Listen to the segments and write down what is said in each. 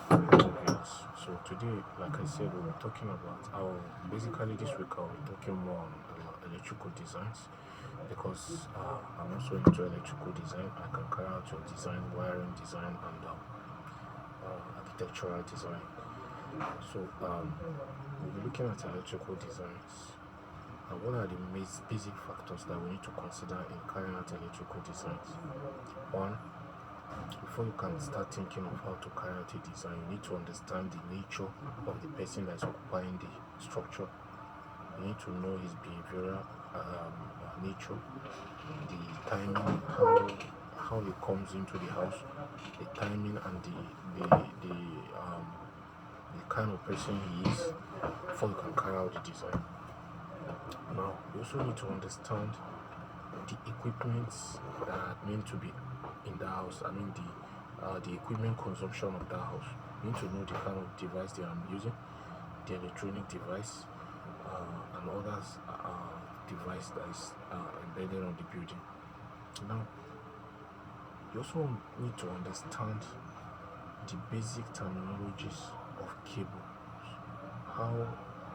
Hello viewers. So today, like I said, we'll be talking about how basically this week I'll be talking more on electrical designs because I'm also into electrical design. I can carry out your design, wiring design, and architectural design. So we'll be looking at electrical designs. And what are the basic factors that we need to consider in carrying out electrical designs? One, before you can start thinking of how to carry out a design, you need to understand the nature of the person that's occupying the structure. You need to know his behavioral nature, the timing, how he comes into the house, the timing, and the kind of person he is before you can carry out the design. Now, you also need to understand the equipment that are meant to be in the house. I mean the equipment consumption of the house. You need to know the kind of device they are using, the electronic device, and others device that is embedded on the building. Now, you also need to understand the basic terminologies of cable. How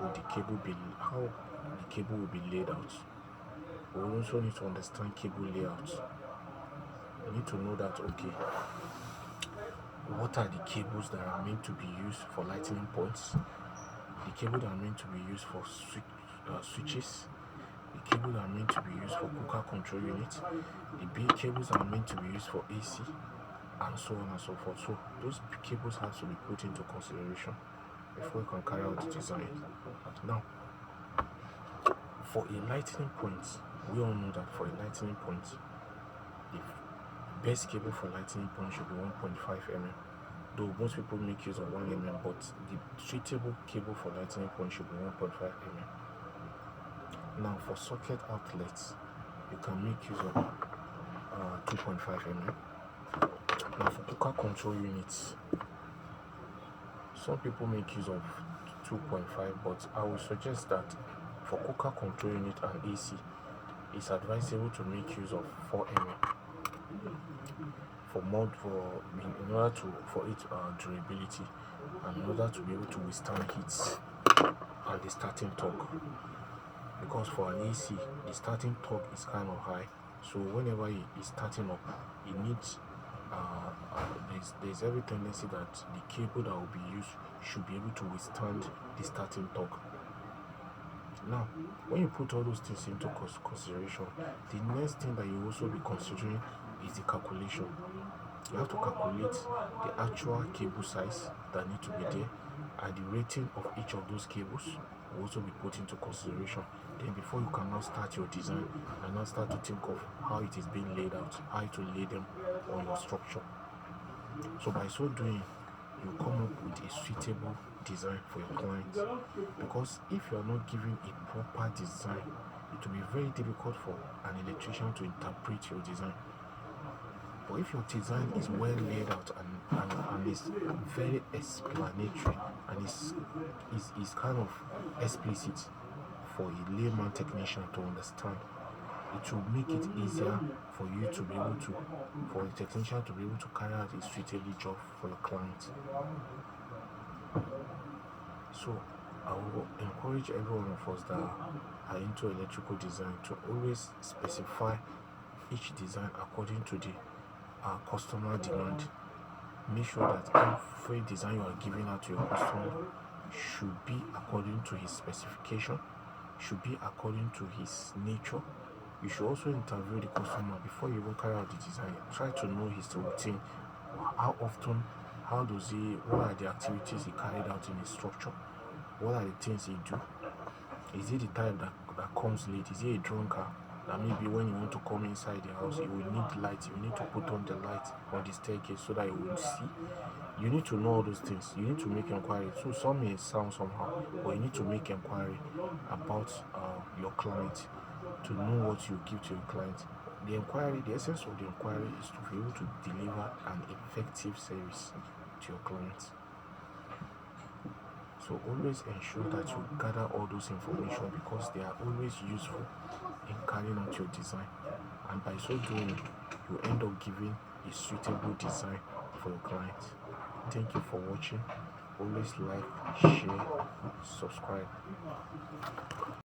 how the cable will be laid out. We also need to understand cable layouts. You need to know that okay, what are the cables that are meant to be used for lightning points, the cable that are meant to be used for switches, the cable that are meant to be used for cooker control units, the big cables that are meant to be used for AC, and so on and so forth. So those cables have to be put into consideration before you can carry out the design. Now, for a lightning point, we all know that for a lightning point, the best cable for lightning point should be 1.5 mm. Though most people make use of 1 mm, but the suitable cable for lightning point should be 1.5 mm. Now, for socket outlets, you can make use of 2.5 mm. Now, for cooker control units, some people make use of 2.5, but I would suggest that for cooker control unit and AC, it's advisable to make use of 4 mm in order to for its durability and in order to be able to withstand heat and the starting torque. Because for an AC, the starting torque is kind of high, so whenever it is starting up, it needs there's every tendency that the cable that will be used should be able to withstand the starting torque. Now, when you put all those things into consideration, the next thing that you also be considering is the calculation. You have to calculate the actual cable size that need to be there, and the rating of each of those cables will also be put into consideration. Then before you can now start your design and now start to think of how it is being laid out, how to lay them on your structure. So by so doing, you come up with a suitable design for your client. Because if you are not giving a proper design, it will be very difficult for an electrician to interpret your design. But if your design is well laid out and is very explanatory and is kind of explicit for a layman technician to understand, it will make it easier for you to be able to, for the technician to be able to carry out a suitable job for your client. So I will encourage every one of us that are into electrical design to always specify each design according to the customer demand. Make sure that every design you are giving out to your customer should be according to his specification, should be according to his nature. You should also interview the customer before you even carry out the design. Try to know his routine. How often, what are the activities he carried out in his structure? What are the things he do? Is he the type that comes late? Is he a drunkard? That maybe when you want to come inside the house, you will need light. You need to put on the light on the staircase so that you will see. You need to know all those things. You need to make inquiry. So some may sound somehow, but you need to make inquiry about your client to know what you give to your client. The essence of the inquiry is to be able to deliver an effective service to your client. So always ensure that you gather all those information because they are always useful in carrying out your design. And by so doing, you end up giving a suitable design for your client. thank you for watching. Always like, share, subscribe.